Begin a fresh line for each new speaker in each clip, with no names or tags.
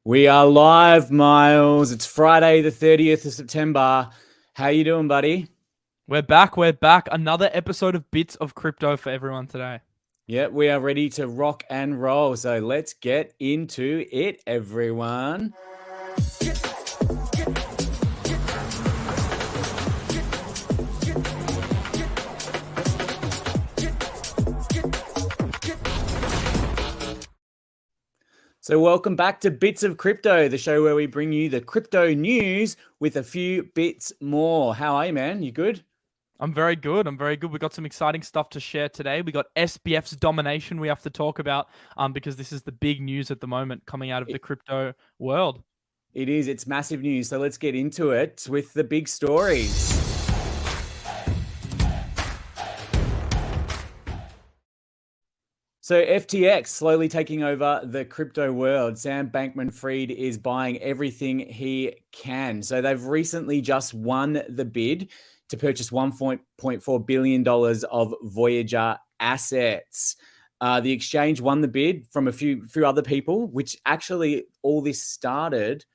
We are live, Miles. It's Friday, the 30th of September. How you doing, buddy?
We're back. Another episode of Bits of Crypto for everyone today.
Yep, we are ready to rock and roll. So let's get into it, everyone. So welcome back to Bits of Crypto, the show where we bring you the crypto news with a few bits more. How are you, man? You good?
I'm very good. We got some exciting stuff to share today. We got SBF's domination we have to talk about because this is the big news at the moment coming out of the crypto world.
It is. It's massive news. So let's get into it with the big stories. So FTX slowly taking over the crypto world. Sam Bankman-Fried is buying everything he can. So they've recently just won the bid to purchase $1.4 billion of Voyager assets. The exchange won the bid from a few other people, which actually all this started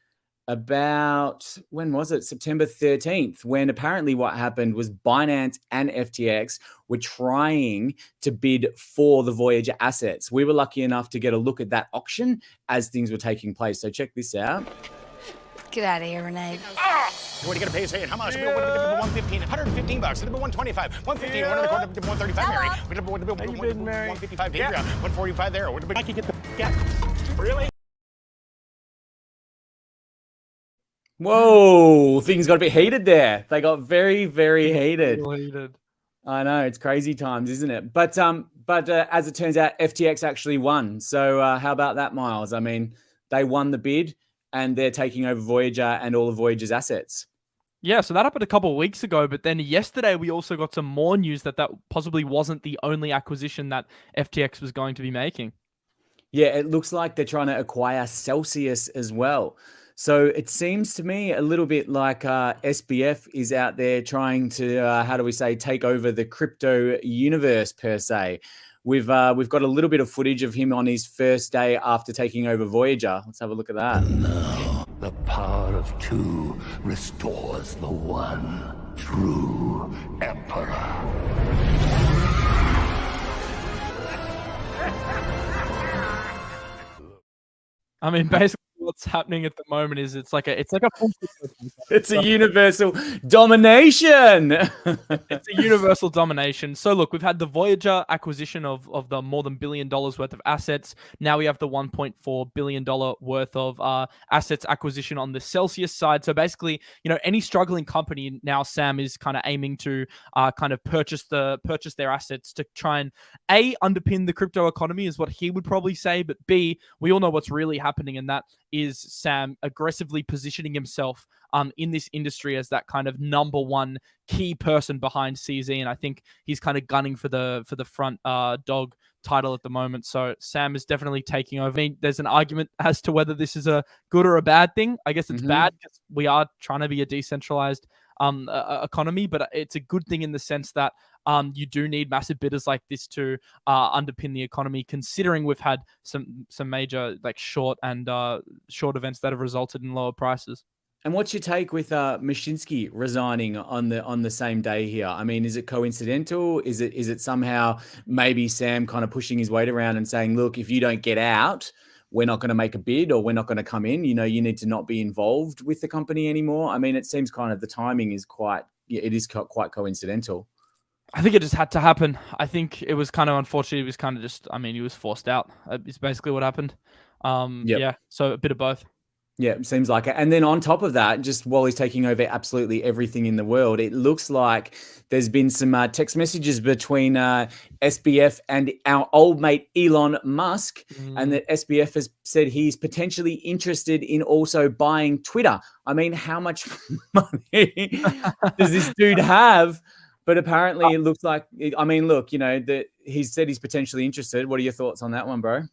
about, when was it? September 13th, when apparently what happened was Binance and FTX were trying to bid for the Voyager assets. We were lucky enough to get a look at that auction as things were taking place. So check this out.
Get out of here, Renee.
What are you gonna pay us? How much? Yeah. What are 115? 115 bucks. It'll be 125. 115. Yeah. 135. Mary. We're gonna 155 here. 145 there. I can get the really.
Whoa, things got a bit heated there. They got very, very heated. I know, it's crazy times, isn't it? But as it turns out, FTX actually won. So how about that, Miles? I mean, they won the bid and they're taking over Voyager and all of Voyager's assets.
Yeah, so that happened a couple of weeks ago, but then yesterday we also got some more news that possibly wasn't the only acquisition that FTX was going to be making.
Yeah, it looks like they're trying to acquire Celsius as well. So it seems to me a little bit like SBF is out there trying to, take over the crypto universe per se. We've got a little bit of footage of him on his first day after taking over Voyager. Let's have a look at that.
Now, the power of two restores the one true emperor.
I mean, basically what's happening at the moment is it's like a
it's a universal domination.
It's a universal domination. So look, we've had the Voyager acquisition of the more than $1 billion worth of assets. Now we have the $1.4 billion worth of assets acquisition on the Celsius side. So basically, any struggling company now, Sam is kind of aiming to kind of purchase their assets to try and A, underpin the crypto economy is what he would probably say, but B, we all know what's really happening, and that is Sam aggressively positioning himself in this industry as that kind of number one key person behind CZ, and I think he's kind of gunning for the front dog title at the moment. So Sam is definitely taking over. I mean, there's an argument as to whether this is a good or a bad thing. I guess it's bad because we are trying to be a decentralized economy, but it's a good thing in the sense that you do need massive bidders like this to underpin the economy, considering we've had some major like short events that have resulted in lower prices.
And what's your take with Mashinsky resigning on the same day here? I mean, is it coincidental? Is it somehow maybe Sam kind of pushing his weight around and saying, look, if you don't get out, we're not going to make a bid or we're not going to come in. You need to not be involved with the company anymore. I mean, it seems kind of the timing is quite coincidental.
I think it just had to happen. I think it was kind of unfortunate. It was kind of just, he was forced out. It's basically what happened. Yeah, so a bit of both.
Yeah, it seems like it. And then on top of that, just while he's taking over absolutely everything in the world, it looks like there's been some text messages between SBF and our old mate Elon Musk, and that SBF has said he's potentially interested in also buying Twitter. I mean, how much money does this dude have? But apparently it looks like, that he said he's potentially interested. What are your thoughts on that one, bro?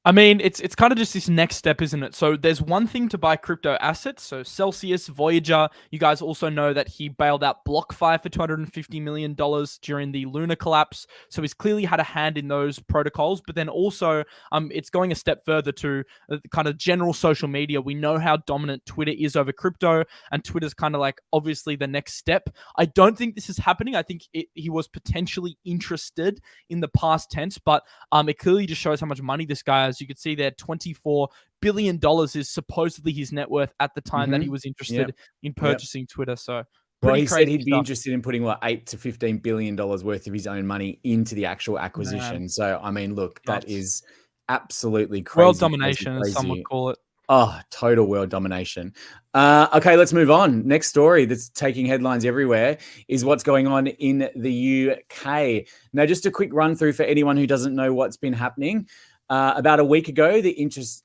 I mean, it's kind of just this next step, isn't it? So there's one thing to buy crypto assets. So Celsius, Voyager, you guys also know that he bailed out BlockFi for $250 million during the Luna collapse. So he's clearly had a hand in those protocols. But then also, it's going a step further to kind of general social media. We know how dominant Twitter is over crypto, and Twitter's kind of like obviously the next step. I don't think this is happening. I think he was potentially interested in the past tense, but it clearly just shows how much money this guy has. You could see there, $24 billion is supposedly his net worth at the time that he was interested in purchasing Twitter. So,
well, he said he'd
stuff.
be interested in putting $8 to $15 billion worth of his own money into the actual acquisition. Man. So, I mean, look, that is absolutely crazy.
World domination, as some would call it.
Oh, total world domination. Okay, let's move on. Next story that's taking headlines everywhere is what's going on in the UK. Now, just a quick run through for anyone who doesn't know what's been happening. About a week ago, the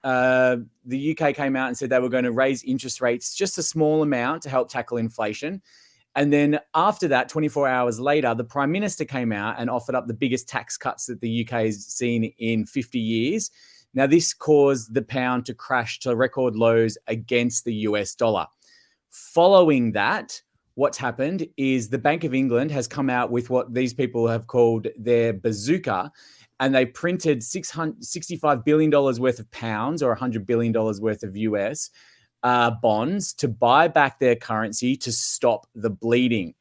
UK came out and said they were going to raise interest rates just a small amount to help tackle inflation. And then after that, 24 hours later, the Prime Minister came out and offered up the biggest tax cuts that the UK has seen in 50 years. Now, this caused the pound to crash to record lows against the US dollar. Following that, what's happened is the Bank of England has come out with what these people have called their bazooka, and they printed $65 billion worth of pounds or $100 billion worth of US bonds to buy back their currency to stop the bleeding.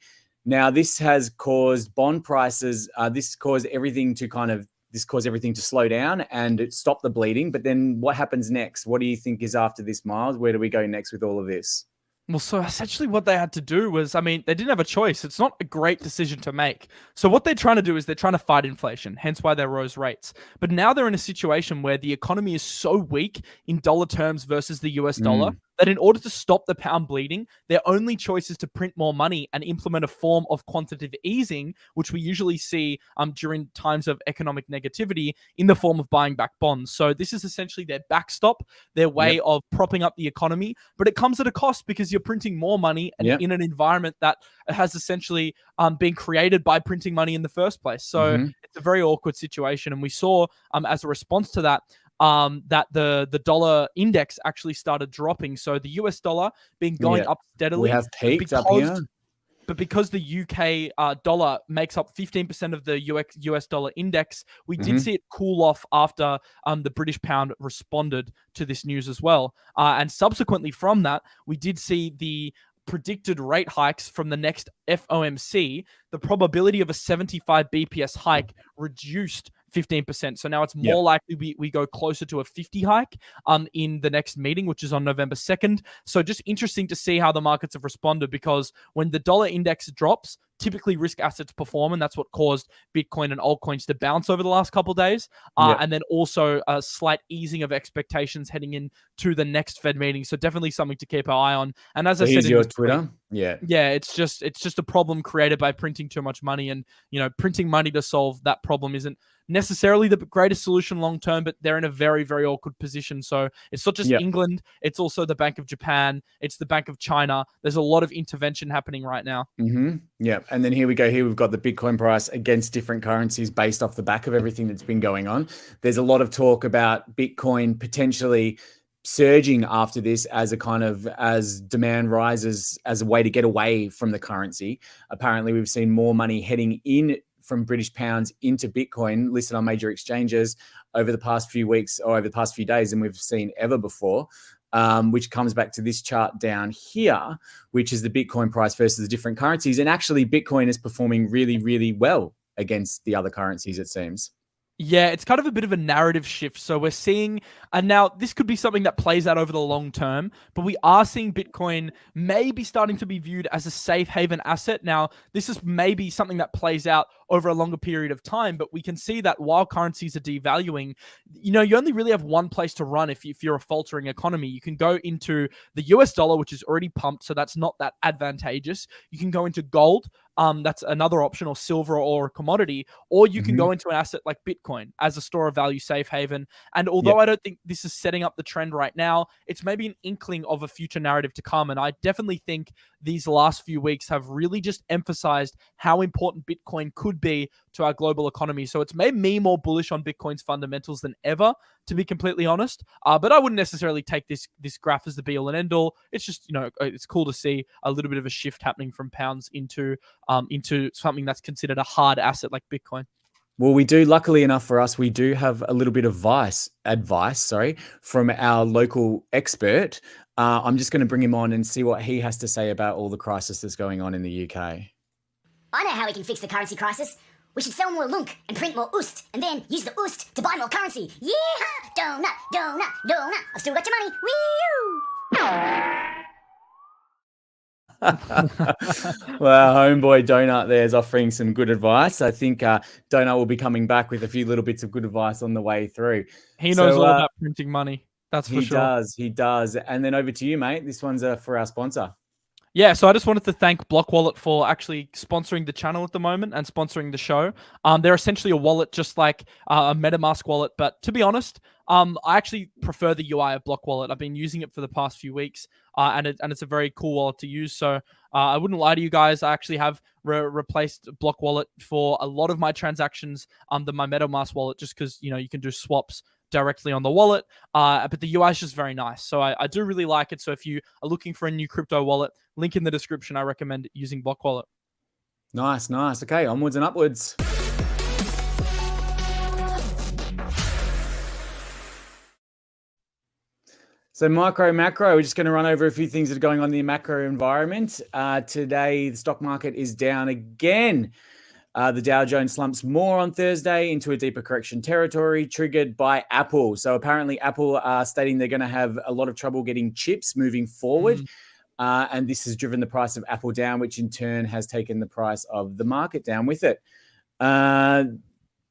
Now, this has caused bond prices, this caused everything to slow down and stop the bleeding. But then what happens next? What do you think is after this, Miles? Where do we go next with all of this?
Well, so essentially what they had to do was, I mean, they didn't have a choice. It's not a great decision to make. So what they're trying to do is they're trying to fight inflation, hence why they rose rates. But now they're in a situation where the economy is so weak in dollar terms versus the US dollar that in order to stop the pound bleeding, their only choice is to print more money and implement a form of quantitative easing, which we usually see during times of economic negativity in the form of buying back bonds. So this is essentially their backstop, their way of propping up the economy, but it comes at a cost because you're printing more money and in an environment that has essentially been created by printing money in the first place. So it's a very awkward situation. And we saw as a response to that, that the dollar index actually started dropping. So the US dollar been going up steadily. We
have peaked up here.
But because the UK dollar makes up 15% of the US dollar index, we did see it cool off after the British pound responded to this news as well. And subsequently from that, we did see the predicted rate hikes from the next FOMC, the probability of a 75 BPS hike reduced 15%. So now it's more likely we go closer to a 50 hike in the next meeting, which is on November 2nd. So just interesting to see how the markets have responded, because when the dollar index drops, typically risk assets perform, and that's what caused Bitcoin and altcoins to bounce over the last couple of days. And then also a slight easing of expectations heading into the next Fed meeting. So definitely something to keep our eye on. And as I said,
your Twitter,
it's just a problem created by printing too much money, and printing money to solve that problem isn't necessarily the greatest solution long term, but they're in a very, very awkward position. So it's not just England, it's also the Bank of Japan, it's the Bank of China. There's a lot of intervention happening right now.
Yeah, and then here we go. Here we've got the Bitcoin price against different currencies based off the back of everything that's been going on. There's a lot of talk about Bitcoin potentially surging after this as demand rises, as a way to get away from the currency. Apparently, we've seen more money heading in from British pounds into Bitcoin listed on major exchanges over the past few weeks or over the past few days than we've seen ever before, which comes back to this chart down here, which is the Bitcoin price versus the different currencies. And actually, Bitcoin is performing really, really well against the other currencies, it seems.
Yeah, it's kind of a bit of a narrative shift. So we're seeing, and now this could be something that plays out over the long term, but we are seeing Bitcoin maybe starting to be viewed as a safe haven asset. Now, this is maybe something that plays out over a longer period of time, but we can see that while currencies are devaluing, you only really have one place to run if you're a faltering economy. You can go into the US dollar, which is already pumped, so that's not that advantageous. You can go into gold. That's another option, or silver or a commodity, or you can go into an asset like Bitcoin as a store of value safe haven. And although I don't think this is setting up the trend right now, it's maybe an inkling of a future narrative to come. And I definitely think these last few weeks have really just emphasized how important Bitcoin could could be to our global economy. So it's made me more bullish on Bitcoin's fundamentals than ever, to be completely honest. But I wouldn't necessarily take this graph as the be all and end all. It's just, it's cool to see a little bit of a shift happening from pounds into something that's considered a hard asset like Bitcoin.
Well, we do, luckily enough for us, we do have a little bit of advice from our local expert. I'm just going to bring him on and see what he has to say about all the crisis that's going on in the UK.
I know how we can fix the currency crisis. We should sell more lunk and print more oost, and then use the oost to buy more currency. Yeehaw! Donut, donut, donut. I've still got your money. Woo!
Well, homeboy Donut there is offering some good advice. I think Donut will be coming back with a few little bits of good advice on the way through.
He knows all about printing money. That's for sure.
He does. And then over to you, mate. This one's for our sponsor.
Yeah, so I just wanted to thank Block Wallet for actually sponsoring the channel at the moment and sponsoring the show. They're essentially a wallet just like a MetaMask wallet, but to be honest, I actually prefer the UI of Block Wallet. I've been using it for the past few weeks, and it's a very cool wallet to use. So I wouldn't lie to you guys. I actually have replaced Block Wallet for a lot of my transactions under my MetaMask wallet, just because you can do swaps directly on the wallet, but the UI is just very nice. So I do really like it. So if you are looking for a new crypto wallet, link in the description. I recommend using Block Wallet.
Nice. Okay, onwards and upwards. So macro, we're just going to run over a few things that are going on in the macro environment. Today, the stock market is down again. The Dow Jones slumps more on Thursday into a deeper correction territory triggered by Apple. So apparently Apple are stating they're going to have a lot of trouble getting chips moving forward. And this has driven the price of Apple down, which in turn has taken the price of the market down with it.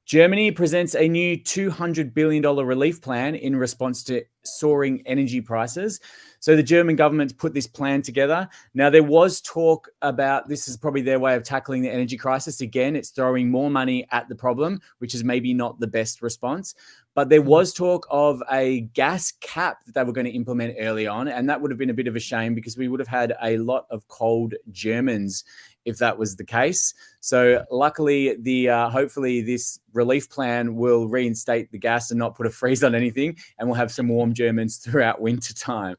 Germany presents a new $200 billion relief plan in response to soaring energy prices. So the German government put this plan together. Now, there was talk about this is probably their way of tackling the energy crisis. Again, it's throwing more money at the problem, which is maybe not the best response. But there was talk of a gas cap that they were going to implement early on. And that would have been a bit of a shame because we would have had a lot of cold Germans if that was the case. So luckily, hopefully this relief plan will reinstate the gas and not put a freeze on anything. And we'll have some warm Germans throughout winter time.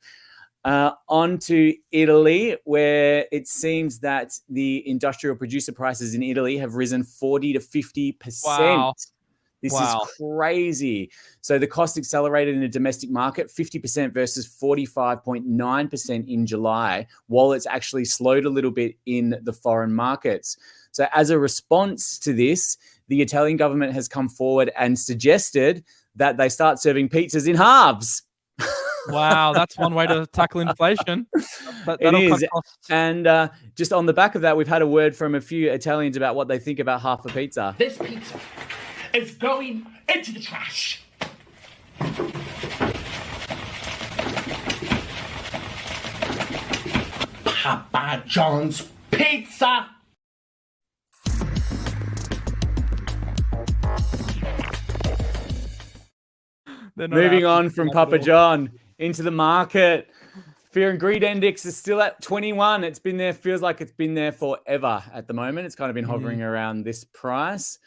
On to Italy, where it seems that the industrial producer prices in Italy have risen 40 to 50%.
Wow.
This is crazy. So the cost accelerated in the domestic market, 50% versus 45.9% in July, while it's actually slowed a little bit in the foreign markets. So as a response to this, the Italian government has come forward and suggested that they start serving pizzas in halves.
Wow, that's one way to tackle inflation.
It is. And just on the back of that, we've had a word from a few Italians about what they think about half a pizza.
This pizza is going into the trash. Papa John's Pizza.
Moving on from Papa John into the market. Fear and greed index is still at 21. It's been there, feels like it's been there forever at the moment. It's kind of been hovering around this price.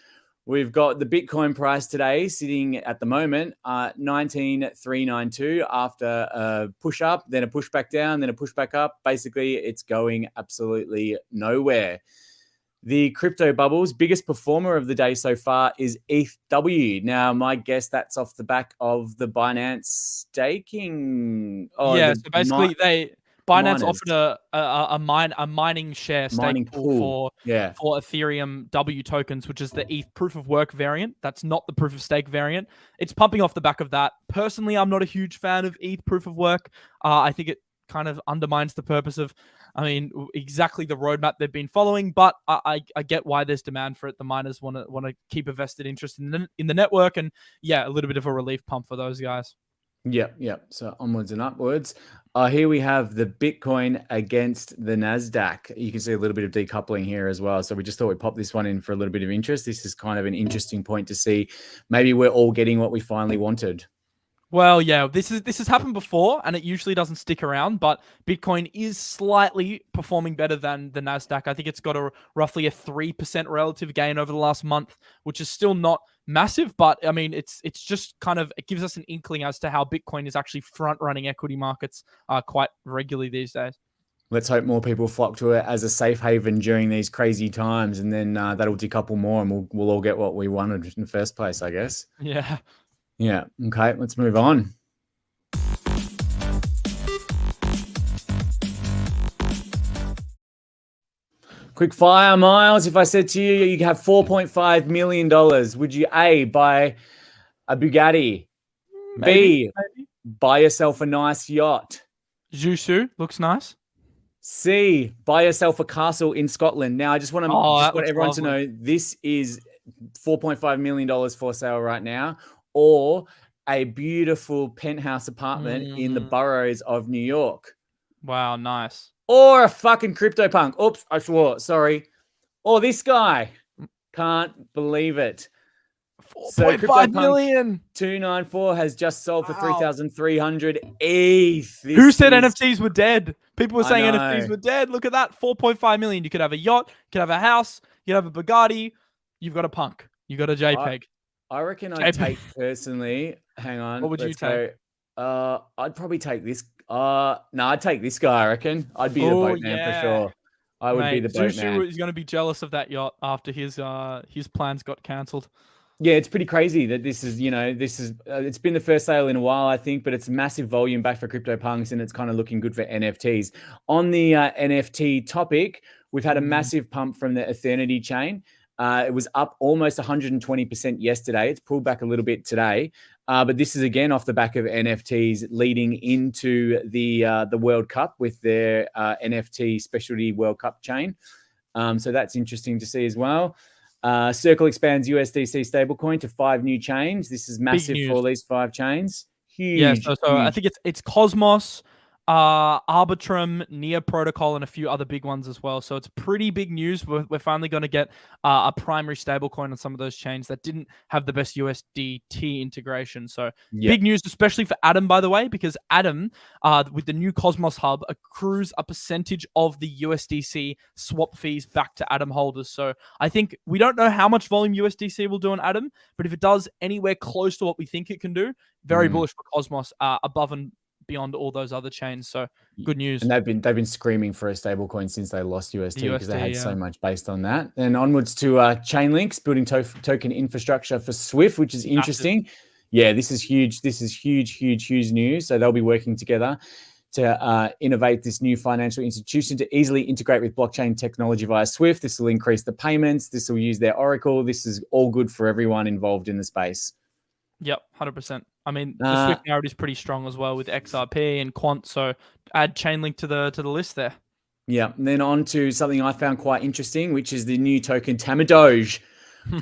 We've got the Bitcoin price today sitting at the moment at 19,392 after a push up, then a push back down, then a push back up. Basically, it's going absolutely nowhere. The crypto bubbles, biggest performer of the day so far is ETHW. Now, my guess that's off the back of the Binance staking.
So basically Binance offered a mining share stake pool for Ethereum W tokens, which is the ETH proof of work variant. That's not the proof of stake variant. It's pumping off the back of that. Personally, I'm not a huge fan of ETH proof of work. I think it kind of undermines the purpose of, exactly the roadmap they've been following. But I get why there's demand for it. The miners want to keep a vested interest in the network, and a little bit of a relief pump for those guys.
Yeah. So onwards and upwards. Here we have the Bitcoin against the NASDAQ. You can see a little bit of decoupling here as well. So we just thought we'd pop this one in for a little bit of interest. This is kind of an interesting point to see. Maybe we're all getting what we finally wanted.
Well, yeah, this has happened before, and it usually doesn't stick around. But Bitcoin is slightly performing better than the Nasdaq. I think it's got roughly a 3% relative gain over the last month, which is still not massive. But I mean, it's just kind of, it gives us an inkling as to how Bitcoin is actually front running equity markets quite regularly these days.
Let's hope more people flock to it as a safe haven during these crazy times, and then that'll decouple more, and we'll all get what we wanted in the first place, I guess.
Yeah.
Yeah. Okay. Let's move on. Quick fire, Miles. If I said to you, you have $4.5 million, would you A, buy a Bugatti?
Maybe.
B, buy yourself a nice yacht?
Zhusu looks nice.
C, buy yourself a castle in Scotland. Now, I just want everyone to know this is $4.5 million for sale right now, or a beautiful penthouse apartment in the boroughs of New York.
Wow, nice.
Or a fucking CryptoPunk. Oops, I swore. Sorry. Or this guy. Can't believe it.
4.5 million.
294 has just sold for 3,300 ETH.
Who said NFTs were dead? People were saying NFTs were dead. Look at that. 4.5 million. You could have a yacht. You could have a house. You could have a Bugatti. You've got a punk. You got a JPEG.
I reckon I'd take personally. Hang on.
What would you take?
I'd probably take this. No, I'd take this guy. I reckon I'd be the boatman for sure. I would be the boatman.
He's going to be jealous of that yacht after his plans got cancelled.
Yeah, it's pretty crazy that this is, it's been the first sale in a while, I think, but it's massive volume back for CryptoPunks, and it's kind of looking good for NFTs. On the NFT topic, we've had a massive pump from the Eternity chain. It was up almost 120% yesterday. It's pulled back a little bit today, but this is again off the back of NFTs leading into the World Cup with their NFT specialty World Cup chain. So that's interesting to see as well. Circle expands USDC stablecoin to 5 new chains. This is massive for all these 5 chains. Huge.
Yeah, so I think it's Cosmos, Arbitrum, Nia Protocol, and a few other big ones as well. So it's pretty big news. We're finally going to get a primary stablecoin on some of those chains that didn't have the best USDT integration. So big news, especially for Atom, by the way, because Atom, with the new Cosmos hub, accrues a percentage of the USDC swap fees back to Atom holders. So I think we don't know how much volume USDC will do on Atom, but if it does anywhere close to what we think it can do, very bullish for Cosmos, above and beyond all those other chains. So good news.
And they've been screaming for a stablecoin since they lost UST because they had so much based on that. And onwards to Chainlinks, building token infrastructure for Swift, which is interesting. Yeah, this is huge. This is huge news. So they'll be working together to innovate this new financial institution to easily integrate with blockchain technology via Swift. This will increase the payments. This will use their Oracle. This is all good for everyone involved in the space.
Yep, 100%. I mean, the Swift narrative is pretty strong as well with XRP and Quant. So add Chainlink to the list there.
Yeah, and then on to something I found quite interesting, which is the new token Tamadoge.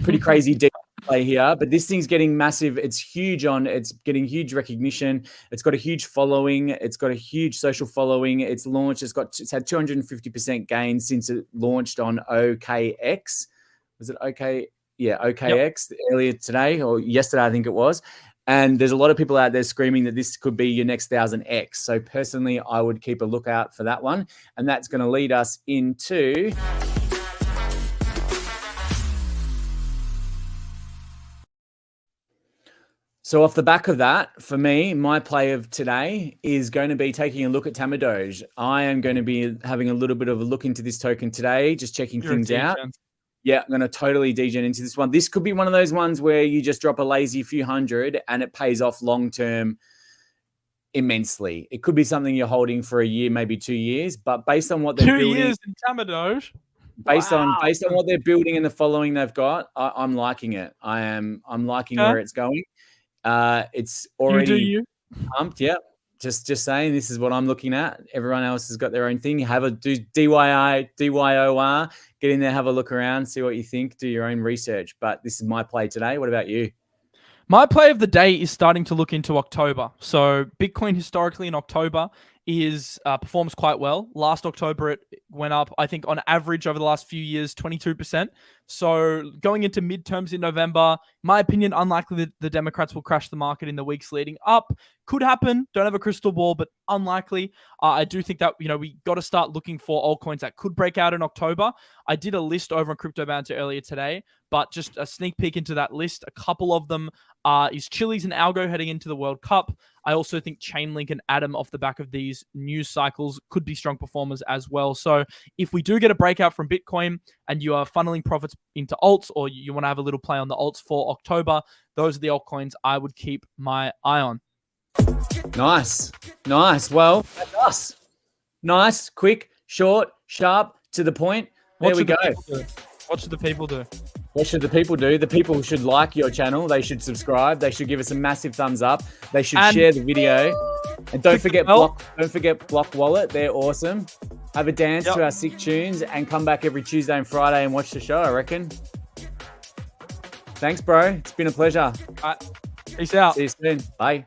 Pretty crazy play here, but this thing's getting massive. It's huge it's getting huge recognition. It's got a huge following. It's got a huge social following. It's launched. It's had 250% gains since it launched on OKX. Was it OK? Yeah, OKX earlier today or yesterday, I think it was. And there's a lot of people out there screaming that this could be your next 1000X. So personally, I would keep a lookout for that one. And that's going to lead us into so off the back of that, for me, my play of today is going to be taking a look at Tamadoge. I am going to be having a little bit of a look into this token today, just checking things out. Yeah, I'm going to totally degen into this one. This could be one of those ones where you just drop a lazy few hundred and it pays off long-term immensely. It could be something you're holding for a year, maybe 2 years, but based on what they're building. 2
years in Tamadoge.
Based on what they're building and the following they've got, I'm liking it. I'm liking where it's going. It's already pumped. Yeah. Just saying, this is what I'm looking at. Everyone else has got their own thing. Do DYOR, get in there, have a look around, see what you think, do your own research. But this is my play today. What about you?
My play of the day is starting to look into October. So Bitcoin historically in October performs quite well. Last October, it went up, I think, on average over the last few years, 22%. So going into midterms in November, my opinion, unlikely that the Democrats will crash the market in the weeks leading up. Could happen. Don't have a crystal ball, but unlikely. I do think that, we got to start looking for altcoins that could break out in October. I did a list over on Crypto Banter earlier today, but just a sneak peek into that list. A couple of them is Chiliz and Algo heading into the World Cup. I also think Chainlink and Atom off the back of these news cycles could be strong performers as well. So if we do get a breakout from Bitcoin and you are funneling profits into alts, or you want to have a little play on the alts for October, those are the altcoins I would keep my eye on.
Nice. Well, that's us. Nice, quick, short, sharp, to the point. There we go.
What should the people do?
What should the people do? The people should like your channel. They should subscribe. They should give us a massive thumbs up. They should share the video. And don't forget Block Wallet. They're awesome. Have a dance to our sick tunes and come back every Tuesday and Friday and watch the show, I reckon. Thanks, bro. It's been a pleasure.
Peace out.
See you soon. Bye.